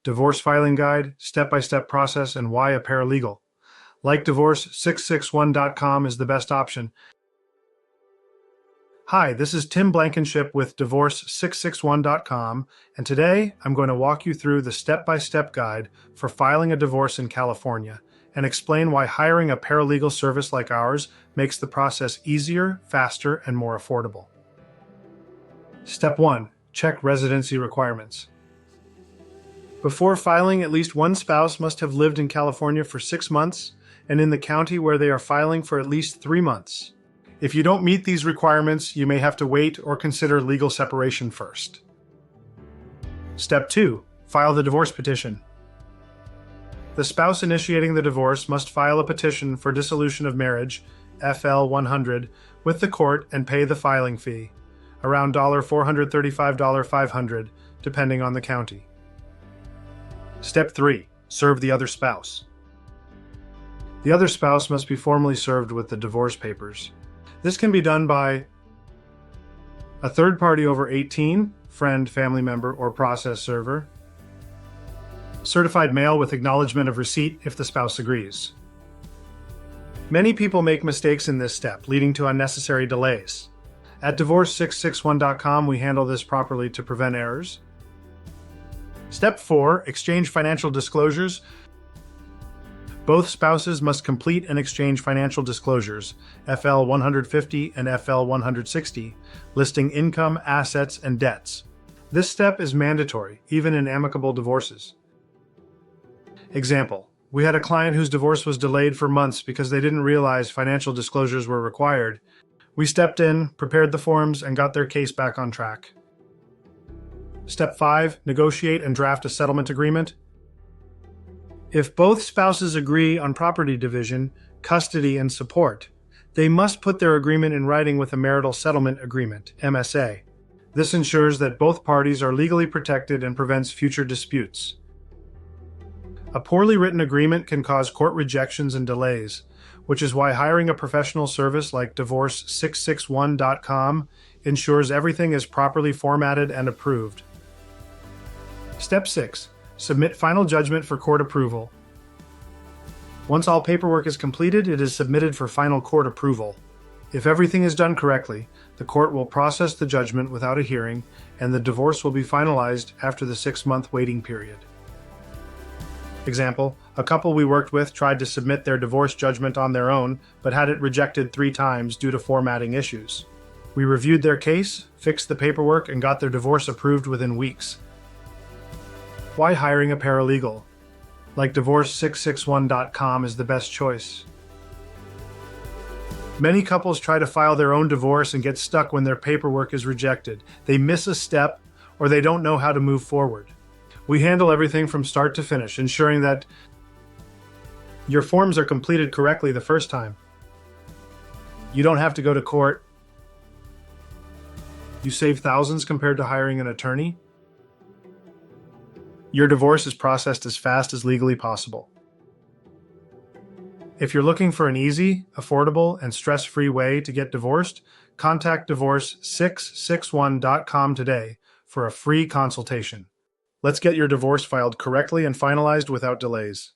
divorce filing guide, step-by-step process, and why a paralegal. Like divorce661.com is the best option. Hi, this is Tim Blankenship with divorce661.com, and today I'm going to walk you through the step-by-step guide for filing a divorce in California and explain why hiring a paralegal service like ours makes the process easier, faster, and more affordable. Step 1. Check residency requirements. Before filing, at least one spouse must have lived in California for 6 months and in the county where they are filing for at least 3 months. If you don't meet these requirements, you may have to wait or consider legal separation first. Step 2. File the divorce petition. The spouse initiating the divorce must file a petition for dissolution of marriage, FL 100, with the court and pay the filing fee, around $435, $500, depending on the county. Step 3. Serve the other spouse. The other spouse must be formally served with the divorce papers. This can be done by a third party over 18, friend, family member, or process server, certified mail with acknowledgement of receipt if the spouse agrees. Many people make mistakes in this step, leading to unnecessary delays. At divorce661.com, we handle this properly to prevent errors. Step 4. Exchange financial disclosures. Both spouses must complete and exchange financial disclosures, FL 150 and FL 160, listing income, assets, and debts. This step is mandatory, even in amicable divorces. Example: we had a client whose divorce was delayed for months because they didn't realize financial disclosures were required. We stepped in, prepared the forms, and got their case back on track. Step 5. Negotiate and draft a settlement agreement. If both spouses agree on property division, custody, and support, they must put their agreement in writing with a Marital Settlement Agreement, MSA. This ensures that both parties are legally protected and prevents future disputes. A poorly written agreement can cause court rejections and delays, which is why hiring a professional service like divorce661.com ensures everything is properly formatted and approved. Step 6. Submit final judgment for court approval. Once all paperwork is completed, it is submitted for final court approval. If everything is done correctly, the court will process the judgment without a hearing, and the divorce will be finalized after the 6-month waiting period. Example: a couple we worked with tried to submit their divorce judgment on their own, but had it rejected 3 times due to formatting issues. We reviewed their case, fixed the paperwork, and got their divorce approved within weeks. Why hiring a paralegal? Like divorce661.com is the best choice. Many couples try to file their own divorce and get stuck when their paperwork is rejected. They miss a step, or they don't know how to move forward. We handle everything from start to finish, ensuring that your forms are completed correctly the first time. You don't have to go to court. You save thousands compared to hiring an attorney. Your divorce is processed as fast as legally possible. If you're looking for an easy, affordable, and stress-free way to get divorced, contact divorce661.com today for a free consultation. Let's get your divorce filed correctly and finalized without delays.